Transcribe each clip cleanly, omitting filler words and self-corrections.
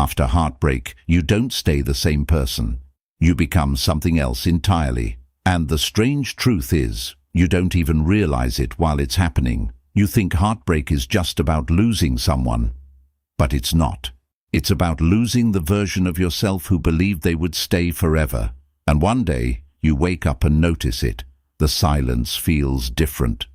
After heartbreak, you don't stay the same person. You become something else entirely. And the strange truth is, you don't even realize it while it's happening. You think heartbreak is just about losing someone. But it's not. It's about losing the version of yourself who believed they would stay forever. And one day, you wake up and notice it. The silence feels different.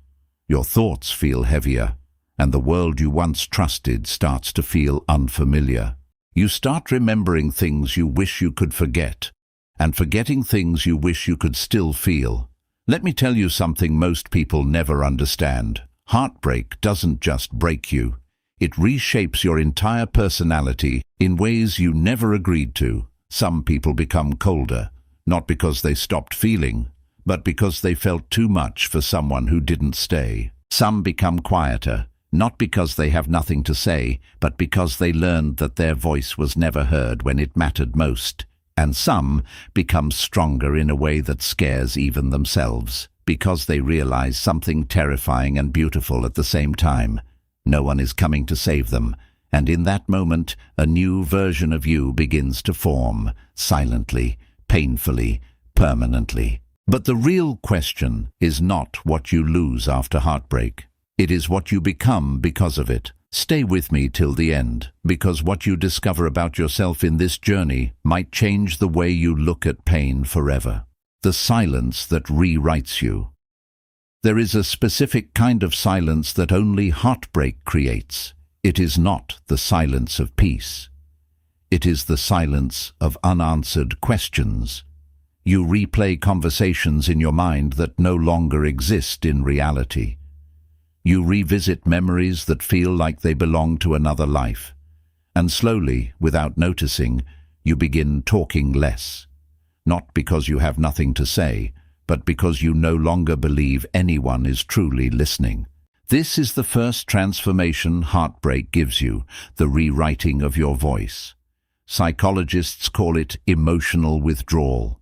Your thoughts feel heavier, and the world you once trusted starts to feel unfamiliar. You start remembering things you wish you could forget, and forgetting things you wish you could still feel. Let me tell you something most people never understand. Heartbreak doesn't just break you. It reshapes your entire personality in ways you never agreed to. Some people become colder, not because they stopped feeling, but because they felt too much for someone who didn't stay. Some become quieter, not because they have nothing to say, but because they learned that their voice was never heard when it mattered most. And some become stronger in a way that scares even themselves, because they realize something terrifying and beautiful at the same time. No one is coming to save them, and in that moment, a new version of you begins to form, silently, painfully, permanently. But the real question is not what you lose after heartbreak. It is what you become because of it. Stay with me till the end, because what you discover about yourself in this journey might change the way you look at pain forever. The silence that rewrites you. There is a specific kind of silence that only heartbreak creates. It is not the silence of peace. It is the silence of unanswered questions. You replay conversations in your mind that no longer exist in reality. You revisit memories that feel like they belong to another life. And slowly, without noticing, you begin talking less. Not because you have nothing to say, but because you no longer believe anyone is truly listening. This is the first transformation heartbreak gives you, the rewriting of your voice. Psychologists call it emotional withdrawal.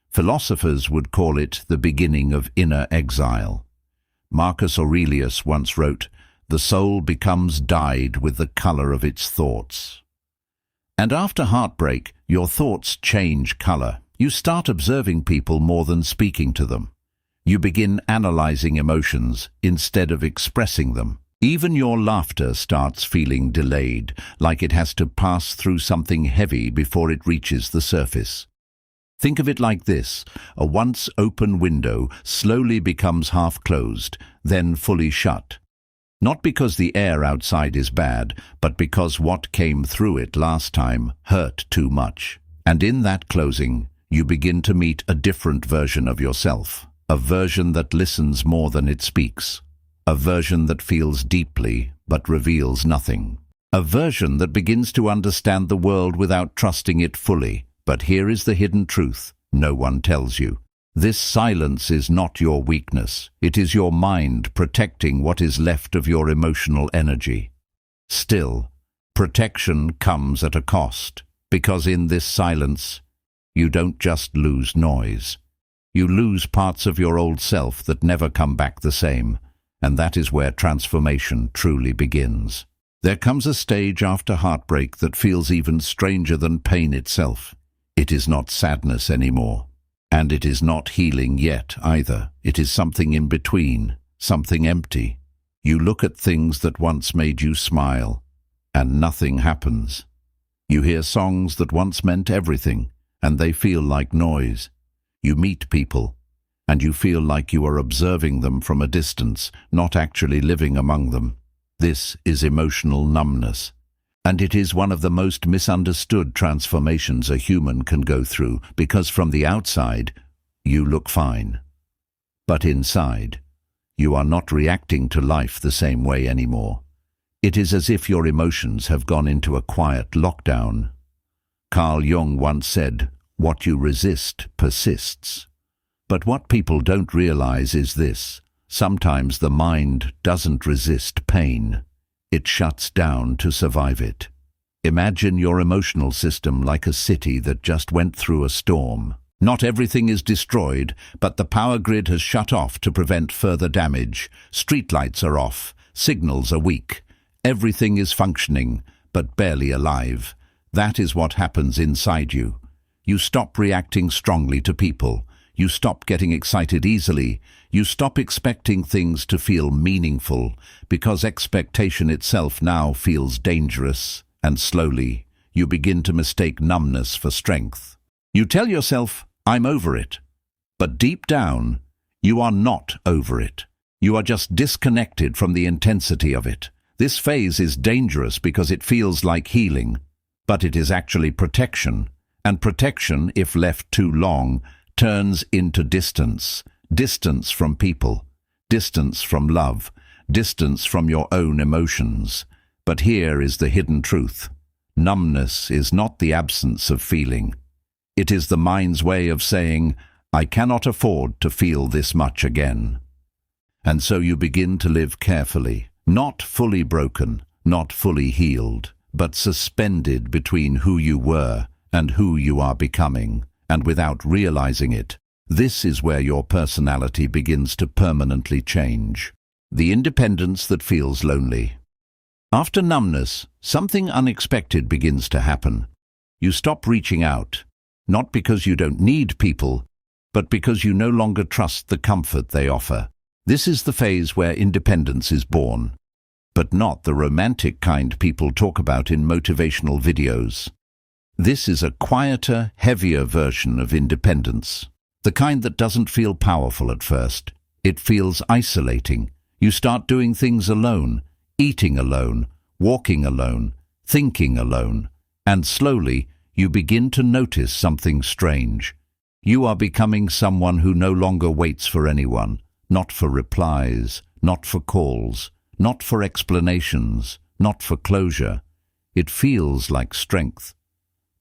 Philosophers would call it the beginning of inner exile. Marcus Aurelius once wrote, "The soul becomes dyed with the color of its thoughts." And after heartbreak, your thoughts change color. You start observing people more than speaking to them. You begin analyzing emotions instead of expressing them. Even your laughter starts feeling delayed, like it has to pass through something heavy before it reaches the surface. Think of it like this: a once open window slowly becomes half closed, then fully shut. Not because the air outside is bad, but because what came through it last time hurt too much. And in that closing, you begin to meet a different version of yourself, a version that listens more than it speaks, a version that feels deeply but reveals nothing, a version that begins to understand the world without trusting it fully. But here is the hidden truth no one tells you. This silence is not your weakness. It is your mind protecting what is left of your emotional energy. Still, protection comes at a cost, because in this silence, you don't just lose noise. You lose parts of your old self that never come back the same, and that is where transformation truly begins. There comes a stage after heartbreak that feels even stranger than pain itself. It is not sadness anymore, and it is not healing yet either. It is something in between, something empty. You look at things that once made you smile, and nothing happens. You hear songs that once meant everything, and they feel like noise. You meet people, and you feel like you are observing them from a distance, not actually living among them. This is emotional numbness. And it is one of the most misunderstood transformations a human can go through, because from the outside, you look fine. But inside, you are not reacting to life the same way anymore. It is as if your emotions have gone into a quiet lockdown. Carl Jung once said, "What you resist persists." But what people don't realize is this: sometimes the mind doesn't resist pain. It shuts down to survive it. Imagine your emotional system like a city that just went through a storm. Not everything is destroyed, but the power grid has shut off to prevent further damage. Streetlights are off, signals are weak. Everything is functioning, but barely alive. That is what happens inside you. You stop reacting strongly to people. You stop getting excited easily. You stop expecting things to feel meaningful, because expectation itself now feels dangerous, and slowly you begin to mistake numbness for strength. You tell yourself, "I'm over it." But deep down, you are not over it. You are just disconnected from the intensity of it. This phase is dangerous because it feels like healing, but it is actually protection. And protection, if left too long, turns into distance. Distance from people, distance from love, distance from your own emotions. But here is the hidden truth. Numbness is not the absence of feeling. It is the mind's way of saying, "I cannot afford to feel this much again." And so you begin to live carefully, not fully broken, not fully healed, but suspended between who you were and who you are becoming, and without realizing it, this is where your personality begins to permanently change. The independence that feels lonely. After numbness, something unexpected begins to happen. You stop reaching out, not because you don't need people, but because you no longer trust the comfort they offer. This is the phase where independence is born, but not the romantic kind people talk about in motivational videos. This is a quieter, heavier version of independence. The kind that doesn't feel powerful at first. It feels isolating. You start doing things alone, eating alone, walking alone, thinking alone, and slowly you begin to notice something strange. You are becoming someone who no longer waits for anyone, not for replies, not for calls, not for explanations, not for closure. It feels like strength,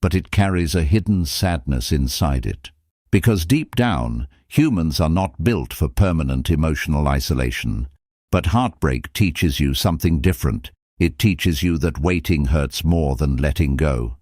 but it carries a hidden sadness inside it. Because deep down, humans are not built for permanent emotional isolation. But heartbreak teaches you something different. It teaches you that waiting hurts more than letting go.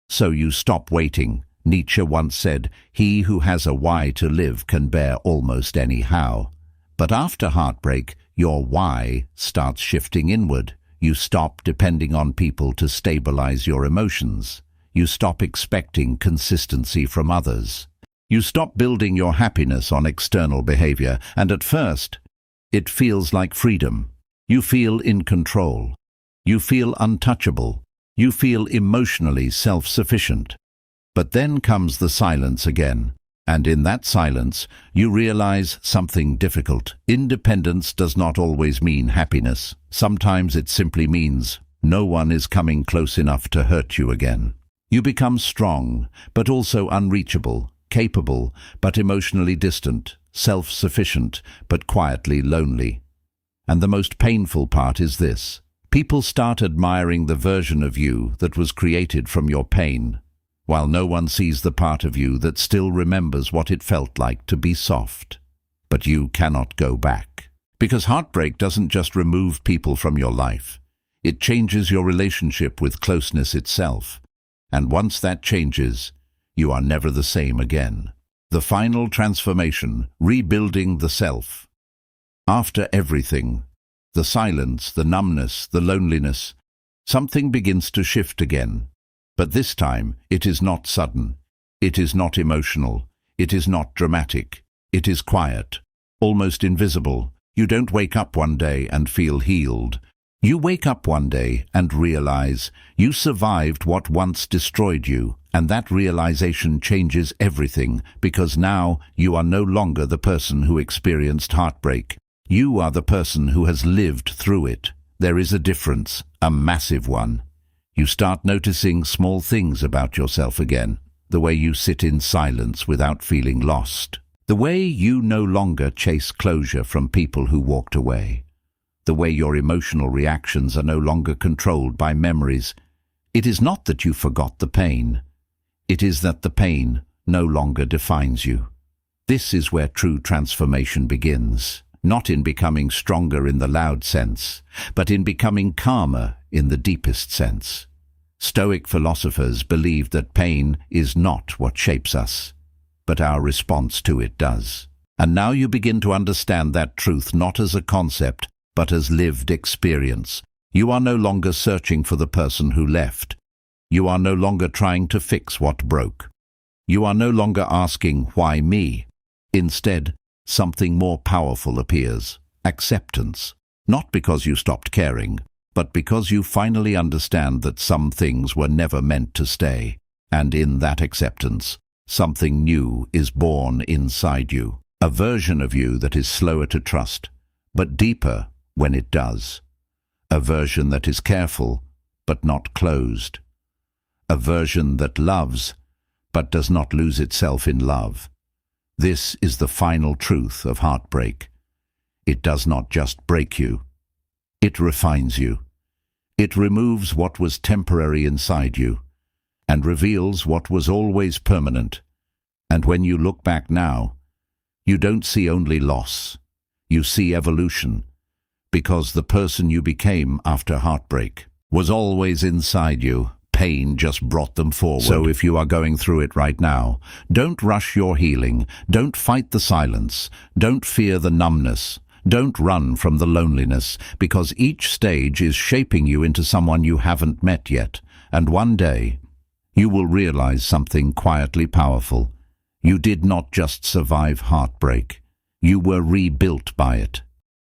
So you stop waiting. Nietzsche once said, "He who has a why to live can bear almost any how." But after heartbreak, your why starts shifting inward. You stop depending on people to stabilize your emotions. You stop expecting consistency from others. You stop building your happiness on external behavior, and at first, it feels like freedom. You feel in control. You feel untouchable. You feel emotionally self-sufficient. But then comes the silence again, and in that silence, you realize something difficult. Independence does not always mean happiness. Sometimes it simply means no one is coming close enough to hurt you again. You become strong, but also unreachable, capable, but emotionally distant, self-sufficient, but quietly lonely. And the most painful part is this. People start admiring the version of you that was created from your pain, while no one sees the part of you that still remembers what it felt like to be soft. But you cannot go back. Because heartbreak doesn't just remove people from your life. It changes your relationship with closeness itself. And once that changes, you are never the same again. The final transformation, rebuilding the self. After everything, the silence, the numbness, the loneliness, something begins to shift again. But this time, it is not sudden. It is not emotional. It is not dramatic. It is quiet, almost invisible. You don't wake up one day and feel healed. You wake up one day and realize you survived what once destroyed you, and that realization changes everything, because now you are no longer the person who experienced heartbreak. You are the person who has lived through it. There is a difference, a massive one. You start noticing small things about yourself again, the way you sit in silence without feeling lost, the way you no longer chase closure from people who walked away, the way your emotional reactions are no longer controlled by memories. It is not that you forgot the pain. It is that the pain no longer defines you. This is where true transformation begins, not in becoming stronger in the loud sense, but in becoming calmer in the deepest sense. Stoic philosophers believed that pain is not what shapes us, but our response to it does. And now you begin to understand that truth not as a concept, but as lived experience. You are no longer searching for the person who left. You are no longer trying to fix what broke. You are no longer asking, why me? Instead, something more powerful appears: acceptance. Not because you stopped caring, but because you finally understand that some things were never meant to stay. And in that acceptance, something new is born inside you. A version of you that is slower to trust, but deeper when it does. A version that is careful, but not closed. A version that loves, but does not lose itself in love. This is the final truth of heartbreak. It does not just break you. It refines you. It removes what was temporary inside you and reveals what was always permanent. And when you look back now, you don't see only loss. You see evolution, because the person you became after heartbreak was always inside you. Pain just brought them forward. So if you are going through it right now, don't rush your healing. Don't fight the silence. Don't fear the numbness. Don't run from the loneliness, because each stage is shaping you into someone you haven't met yet. And one day, you will realize something quietly powerful. You did not just survive heartbreak. You were rebuilt by it.